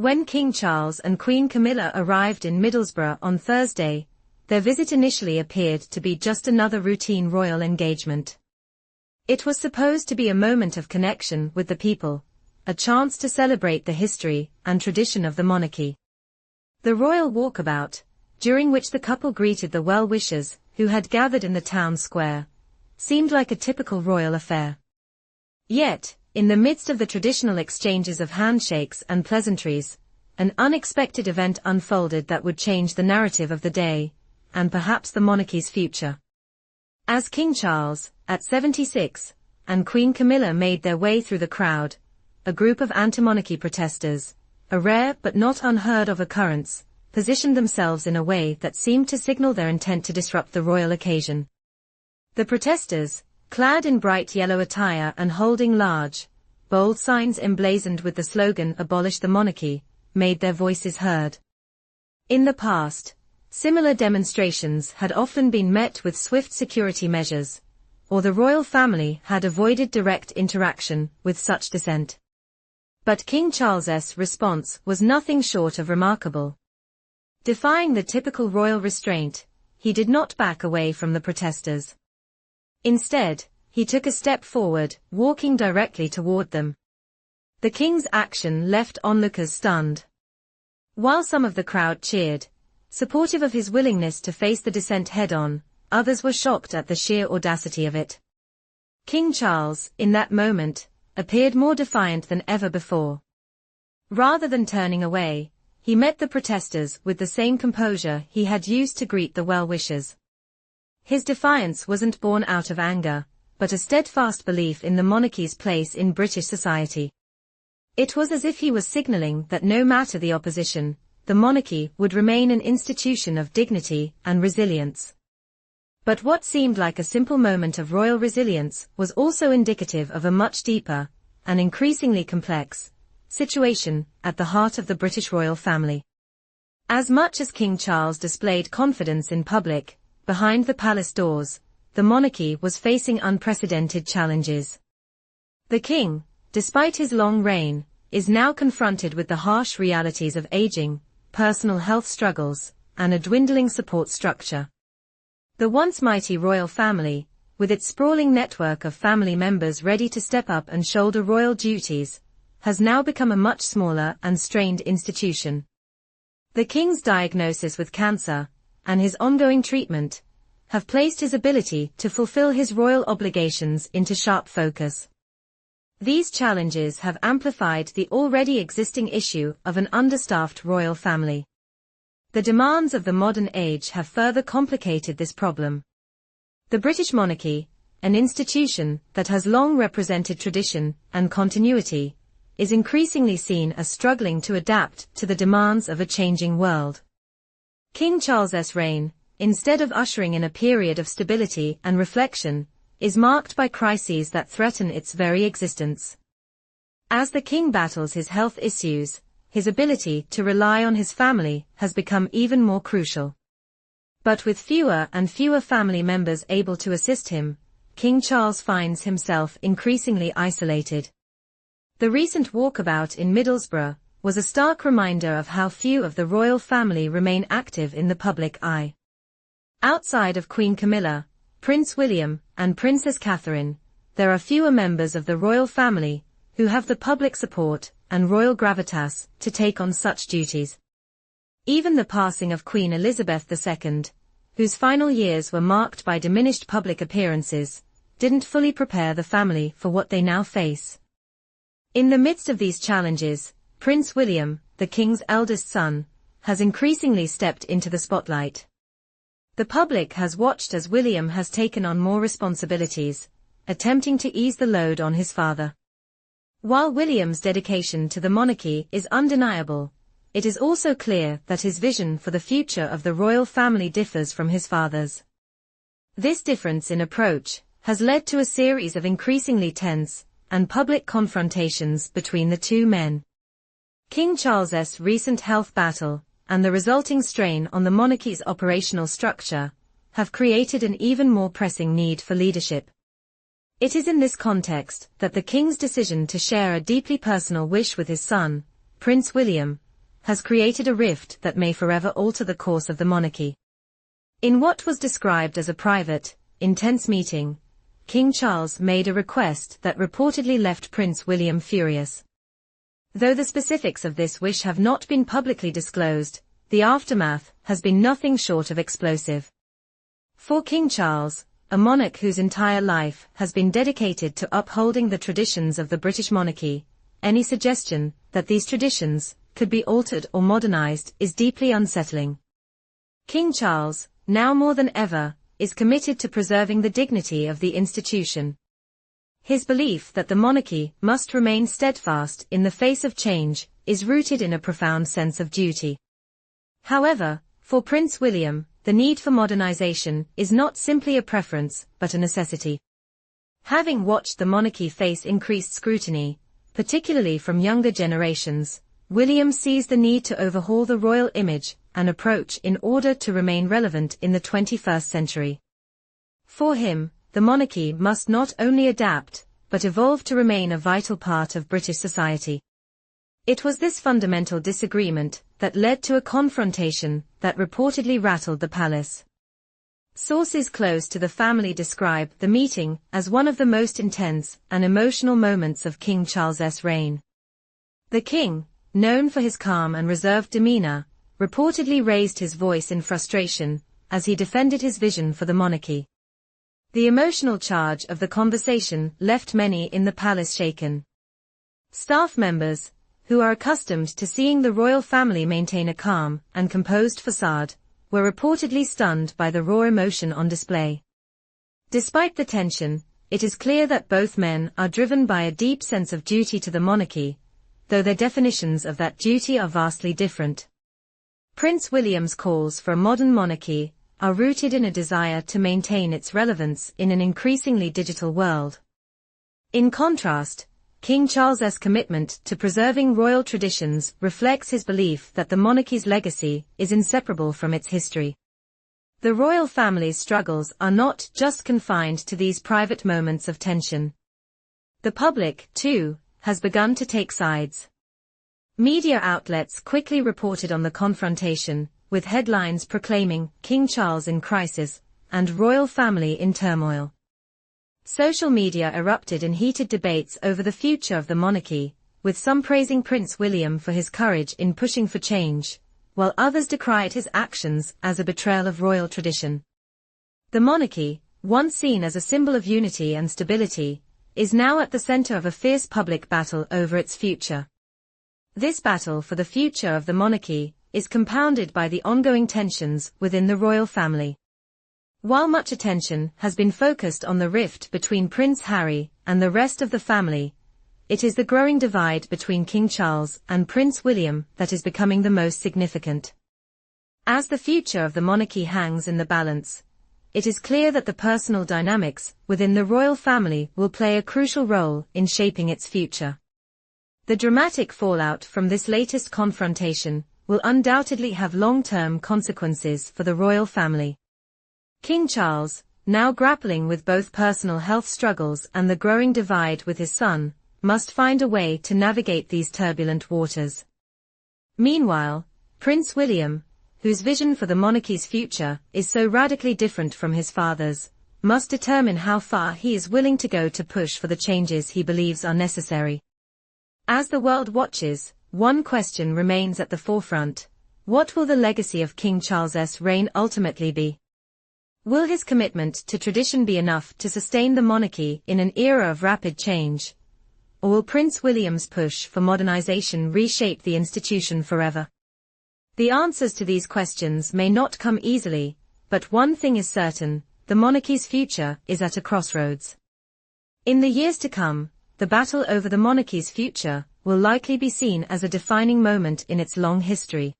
When King Charles and Queen Camilla arrived in Middlesbrough on Thursday, their visit initially appeared to be just another routine royal engagement. It was supposed to be a moment of connection with the people, a chance to celebrate the history and tradition of the monarchy. The royal walkabout, during which the couple greeted the well-wishers who had gathered in the town square, seemed like a typical royal affair. Yet, in the midst of the traditional exchanges of handshakes and pleasantries, an unexpected event unfolded that would change the narrative of the day, and perhaps the monarchy's future. As King Charles, at 76, and Queen Camilla made their way through the crowd, a group of anti-monarchy protesters, a rare but not unheard of occurrence, positioned themselves in a way that seemed to signal their intent to disrupt the royal occasion. The protesters, clad in bright yellow attire and holding large, bold signs emblazoned with the slogan "Abolish the Monarchy," made their voices heard. In the past, similar demonstrations had often been met with swift security measures, or the royal family had avoided direct interaction with such dissent. But King Charles's response was nothing short of remarkable. Defying the typical royal restraint, he did not back away from the protesters. Instead, he took a step forward, walking directly toward them. The king's action left onlookers stunned. While some of the crowd cheered, supportive of his willingness to face the dissent head-on, others were shocked at the sheer audacity of it. King Charles, in that moment, appeared more defiant than ever before. Rather than turning away, he met the protesters with the same composure he had used to greet the well-wishers. His defiance wasn't born out of anger, but a steadfast belief in the monarchy's place in British society. It was as if he was signaling that no matter the opposition, the monarchy would remain an institution of dignity and resilience. But what seemed like a simple moment of royal resilience was also indicative of a much deeper, and increasingly complex, situation at the heart of the British royal family. As much as King Charles displayed confidence in public, behind the palace doors, the monarchy was facing unprecedented challenges. The king, despite his long reign, is now confronted with the harsh realities of aging, personal health struggles, and a dwindling support structure. The once mighty royal family, with its sprawling network of family members ready to step up and shoulder royal duties, has now become a much smaller and strained institution. The king's diagnosis with cancer, and his ongoing treatment, have placed his ability to fulfill his royal obligations into sharp focus. These challenges have amplified the already existing issue of an understaffed royal family. The demands of the modern age have further complicated this problem. The British monarchy, an institution that has long represented tradition and continuity, is increasingly seen as struggling to adapt to the demands of a changing world. King Charles's reign, instead of ushering in a period of stability and reflection, is marked by crises that threaten its very existence. As the king battles his health issues, his ability to rely on his family has become even more crucial. But with fewer and fewer family members able to assist him, King Charles finds himself increasingly isolated. The recent walkabout in Middlesbrough was a stark reminder of how few of the royal family remain active in the public eye. Outside of Queen Camilla, Prince William, and Princess Catherine, there are fewer members of the royal family who have the public support and royal gravitas to take on such duties. Even the passing of Queen Elizabeth II, whose final years were marked by diminished public appearances, didn't fully prepare the family for what they now face. In the midst of these challenges, Prince William, the king's eldest son, has increasingly stepped into the spotlight. The public has watched as William has taken on more responsibilities, attempting to ease the load on his father. While William's dedication to the monarchy is undeniable, it is also clear that his vision for the future of the royal family differs from his father's. This difference in approach has led to a series of increasingly tense and public confrontations between the two men. King Charles's recent health battle and the resulting strain on the monarchy's operational structure have created an even more pressing need for leadership. It is in this context that the king's decision to share a deeply personal wish with his son, Prince William, has created a rift that may forever alter the course of the monarchy. In what was described as a private, intense meeting, King Charles made a request that reportedly left Prince William furious. Though the specifics of this wish have not been publicly disclosed, the aftermath has been nothing short of explosive. For King Charles, a monarch whose entire life has been dedicated to upholding the traditions of the British monarchy, any suggestion that these traditions could be altered or modernized is deeply unsettling. King Charles, now more than ever, is committed to preserving the dignity of the institution. His belief that the monarchy must remain steadfast in the face of change is rooted in a profound sense of duty. However, for Prince William, the need for modernization is not simply a preference, but a necessity. Having watched the monarchy face increased scrutiny, particularly from younger generations, William sees the need to overhaul the royal image and approach in order to remain relevant in the 21st century. For him, the monarchy must not only adapt, but evolve to remain a vital part of British society. It was this fundamental disagreement that led to a confrontation that reportedly rattled the palace. Sources close to the family describe the meeting as one of the most intense and emotional moments of King Charles's reign. The king, known for his calm and reserved demeanor, reportedly raised his voice in frustration as he defended his vision for the monarchy. The emotional charge of the conversation left many in the palace shaken. Staff members, who are accustomed to seeing the royal family maintain a calm and composed facade, were reportedly stunned by the raw emotion on display. Despite the tension, it is clear that both men are driven by a deep sense of duty to the monarchy, though their definitions of that duty are vastly different. Prince William's calls for a modern monarchy are rooted in a desire to maintain its relevance in an increasingly digital world. In contrast, King Charles's commitment to preserving royal traditions reflects his belief that the monarchy's legacy is inseparable from its history. The royal family's struggles are not just confined to these private moments of tension. The public, too, has begun to take sides. Media outlets quickly reported on the confrontation, with headlines proclaiming King Charles in crisis and royal family in turmoil. Social media erupted in heated debates over the future of the monarchy, with some praising Prince William for his courage in pushing for change, while others decried his actions as a betrayal of royal tradition. The monarchy, once seen as a symbol of unity and stability, is now at the center of a fierce public battle over its future. This battle for the future of the monarchy is compounded by the ongoing tensions within the royal family. While much attention has been focused on the rift between Prince Harry and the rest of the family, it is the growing divide between King Charles and Prince William that is becoming the most significant. As the future of the monarchy hangs in the balance, it is clear that the personal dynamics within the royal family will play a crucial role in shaping its future. The dramatic fallout from this latest confrontation will undoubtedly have long-term consequences for the royal family. King Charles, now grappling with both personal health struggles and the growing divide with his son, must find a way to navigate these turbulent waters. Meanwhile, Prince William, whose vision for the monarchy's future is so radically different from his father's, must determine how far he is willing to go to push for the changes he believes are necessary. As the world watches, one question remains at the forefront: what will the legacy of King Charles's reign ultimately be? Will his commitment to tradition be enough to sustain the monarchy in an era of rapid change? Or will Prince William's push for modernization reshape the institution forever? The answers to these questions may not come easily, but one thing is certain: the monarchy's future is at a crossroads. In the years to come, the battle over the monarchy's future will likely be seen as a defining moment in its long history.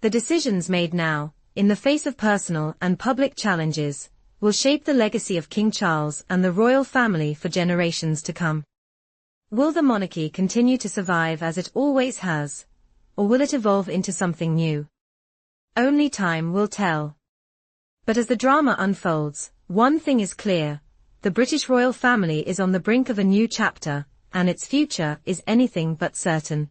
The decisions made now, in the face of personal and public challenges, will shape the legacy of King Charles and the royal family for generations to come. Will the monarchy continue to survive as it always has, or will it evolve into something new? Only time will tell. But as the drama unfolds, one thing is clear: the British royal family is on the brink of a new chapter, and its future is anything but certain.